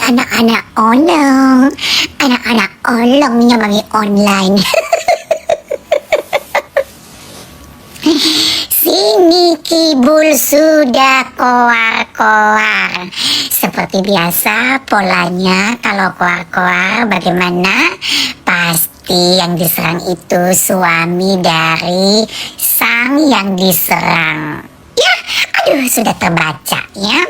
anak-anak olong. Anak-anak olongnya mami online. Sini kibul sudah koar-koar. Seperti biasa polanya kalau koar-koar bagaimana? Pasti yang diserang itu suami dari sang yang diserang. Ya, aduh sudah terbaca ya.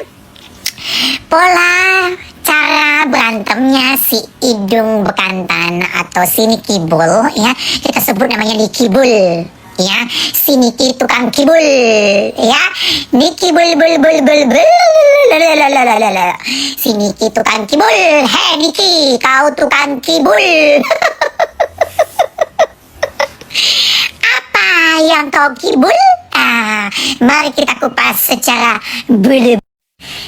Pola cara berantemnya si hidung bekantan atau si Nikibul ya, kita sebut namanya Nikibul ya, si Niki tukang kibul ya, Niki bul bul bul bul bul, si Niki tukang kibul, hei Niki kau tukang kibul. Apa yang kau kibul? Mari kita kupas secara bulu.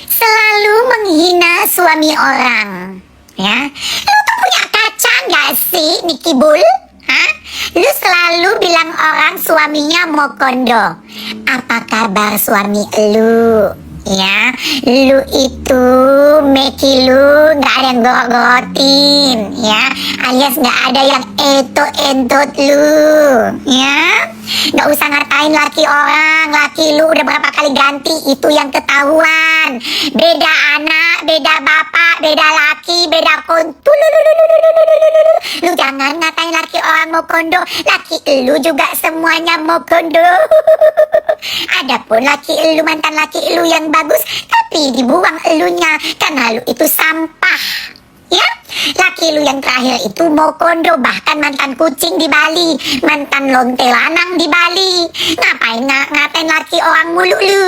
Selalu menghina suami orang ya. Lu tuh punya kaca gak sih Nikibul? Hah? Lu selalu bilang orang suaminya mau kondo. Apa kabar suami lu? Ya, lu itu meki lu gak ada yang gorot-gorotin ya, alias gak ada yang entot lu ya. Gak usah ngatain laki orang, laki lu udah berapa kali ganti, itu yang ketahuan. Beda anak, beda bapak, beda laki, beda kontu. Lu jangan ngatain laki orang mau kondo, laki lu juga semuanya mau kondo. Adapun laki lu, mantan laki lu yang bagus, tapi dibuang elunya karena lu itu sampah ya. Laki lu yang terakhir itu mau kondo, bahkan mantan kucing di Bali, mantan lonte lanang di Bali. Ngapain ngatain laki orang mulu lu?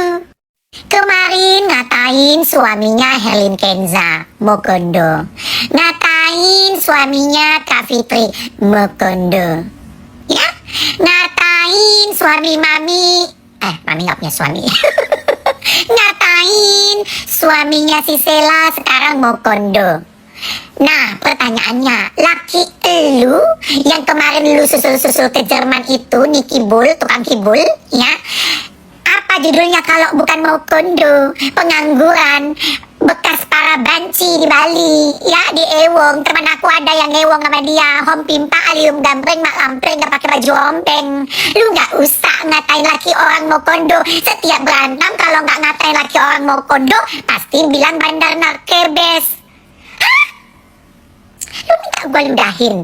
Kemarin ngatain suaminya Herlin Kenza mau kondo, ngatain suaminya Kak Fitri mau kondo ya, ngatain suami mami gak punya suami. Ngatain suaminya si Sela sekarang mau kondo. Nah pertanyaannya, laki elu yang kemarin lu susul-susul ke Jerman itu, Nikibul, tukang kibul ya, apa judulnya kalau bukan mau kondo? Pengangguran, bekas para banci di Bali ya, di Ewong. Teman aku ada yang Ewong sama dia, hom pimpa alium gambreng mak lampreng gak pakai baju rompeng. Lu gak usah ngatain laki orang mau kondo. Setiap berantem kalau gak ngatain laki orang mau kondo pasti bilang bandar narkebes. Hah? Lu minta gue ludahin?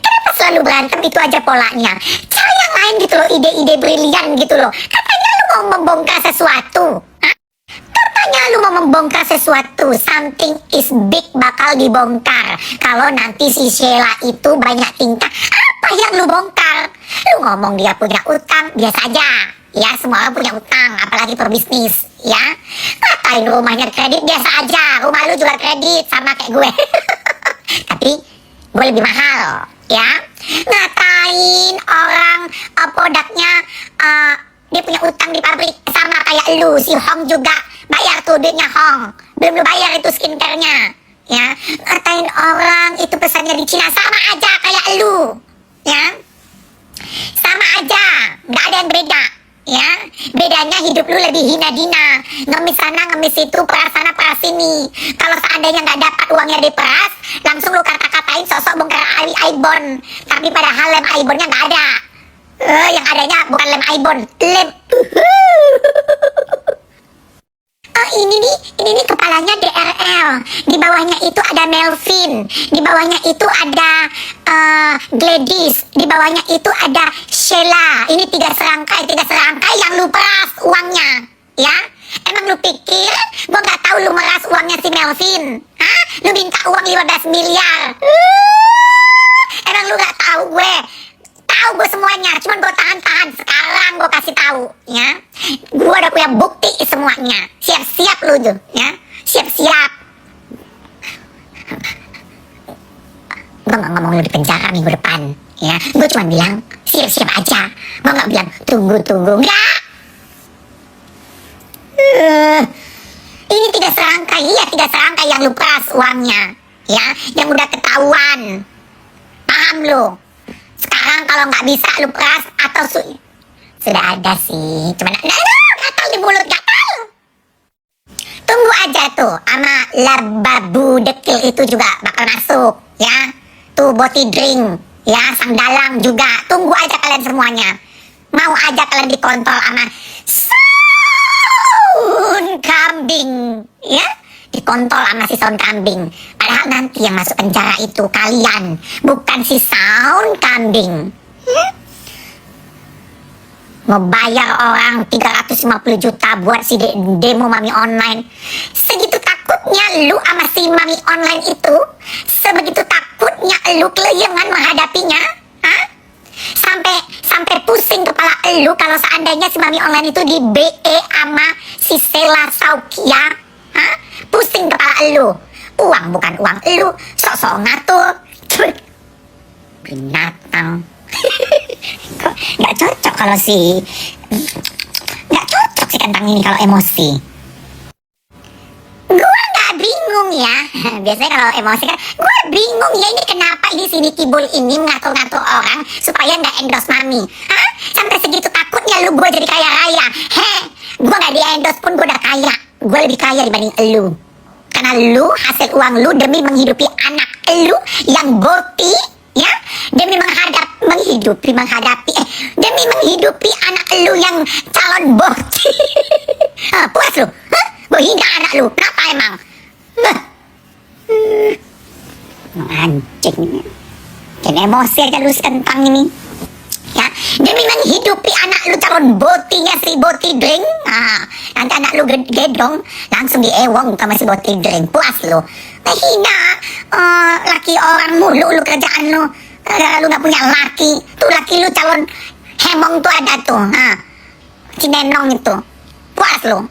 Kenapa selalu berantem itu aja polanya? Cari yang lain gitu loh, ide-ide brilian gitu loh. Katanya lu mau membongkar sesuatu. Hah? Katanya lu mau membongkar sesuatu, something is big bakal dibongkar. Kalau nanti si Sheila itu banyak tingkah, apa yang lu bongkar? Lu ngomong dia punya utang, biasa aja ya, semua orang punya utang, apalagi perbisnis ya. Ngatain rumahnya kredit, biasa aja, rumah lu juga kredit sama kayak gue. Tapi gue lebih mahal ya. Ngatain orang produknya dia punya utang di pabrik, sama kayak lu. Si Hong juga bayar tuh duitnya Hong, belum lu bayar itu skincarenya ya. Ngatain orang itu pesannya di Cina, sama aja kayak lu ya, sama aja, nggak ada yang beda ya. Bedanya hidup lu lebih hina dina, ngemis sana ngemis itu, peras sana peras sini. Kalau seandainya nggak dapat uangnya diperas, langsung lu kata-katain sosok bongkar aibon, tapi padahal lem aibonnya nggak ada. Yang adanya bukan lem aibon, lem ini nih kepalanya DRL, di bawahnya itu ada Melvin, di bawahnya itu ada Gladys, di bawahnya itu ada Sheila. Ini tiga serangkai yang lu peras uangnya ya. Emang lu pikir gua nggak tahu lu meras uangnya si Melvin? Hah? Lu minta uang 15 miliar. Emang lu nggak tahu gue? Tahu gue semuanya, cuman gue tahan. Sekarang gue kasih tahu ya. Gue udah punya bukti semuanya. Siap-siap lu tuh ya. Siap-siap. Gue gak ngomong lu di penjara minggu depan ya. Gue cuma bilang siap-siap aja. Gue gak bilang tunggu. Enggak. Ini tiga serangkai yang lu peras uangnya ya, yang udah ketahuan. Paham lu? Sekarang kalau nggak bisa lu peras atau sudah ada sih, cuman gatal di mulut, gatal. Tunggu aja tuh sama lababu dekil itu juga bakal masuk, ya. Tuh boti drink, ya, sang dalang juga. Tunggu aja kalian semuanya. Mau aja kalian dikontol sama Saun Kambing, ya. Dikontol sama si Saun Kambing. Padahal nanti yang masuk penjara itu kalian, bukan si Saun Kambing. Ngebayar orang 350 juta buat si demo Mami Online. Segitu takutnya lu sama si Mami Online itu, sebegitu takutnya lu kelayangan menghadapinya, hah? Sampai pusing kepala lu kalau seandainya si Mami Online itu di BE sama si Sela Saukia, hah? Pusing kepala lu. Uang bukan uang lu, sok-sok ngatur. Binatang. Kok nggak cocok kalau nggak cocok si kentang ini kalau emosi. Gua nggak bingung ya. Biasanya kalau emosi kan gua bingung ya, ini kenapa ini si Nicky Bull ini ngatur-ngatur orang supaya nggak endorse Mami. Hah? Sampai segitu takutnya lu gua jadi kaya raya. Gua nggak di endorse pun gua udah kaya. Gua lebih kaya dibanding lu. Karena lu hasil uang lu demi menghidupi anak lu yang boti, ya, demi menghidupi anak lu yang calon boti. Puas lu? Hah? Hina anak lu? Kenapa emang? Anjing. Dan emosi aja lu sekentang ini. Ya, demi menghidupi anak lu calon botinya si boti drink. Nanti anak lu gedong langsung diewong sama si boti drink. Puas lu? Hina laki orang mulu lu kerjaan lu. Lu gak punya laki. Tuh laki lu calon hemong tuh ada tuh. Si Nenong itu. Puas lu?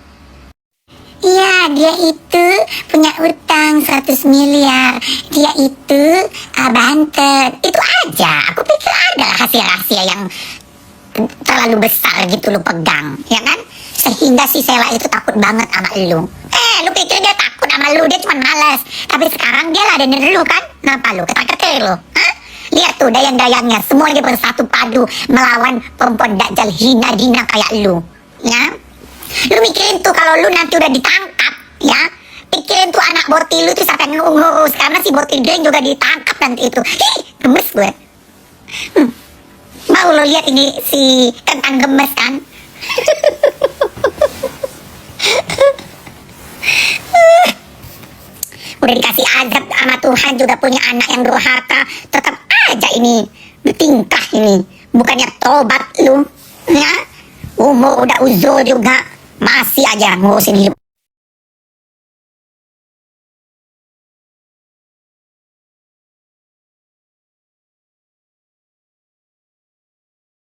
Iya, dia itu punya utang 100 miliar. Dia itu bantet. Itu aja. Aku pikir ada rahasia-rahasia yang terlalu besar gitu lu pegang, ya kan? Sehingga si Sela itu takut banget sama lu. Lu pikir dia takut sama lu, dia cuma malas. Tapi sekarang dia ladenin lu kan? Kenapa lu? Ketar-ketir lu? Lihat tuh dayang-dayangnya, semuanya bersatu padu melawan perempuan dajjal hina dina kayak lu, ya? Lu mikirin tuh kalau lu nanti udah ditangkap, ya, pikirin tuh anak boti lu tuh sampai ngurus, karena si boti Dreng juga ditangkap nanti itu. Gemes gue. Mau lo lihat ini si kentang gemes kan? Udah dikasih azab sama Tuhan juga punya anak yang durhaka, tetap aja ini bertingkah ini. Bukannya tobat lu, ya? Umur udah uzur juga, masih aja ngurusin hidup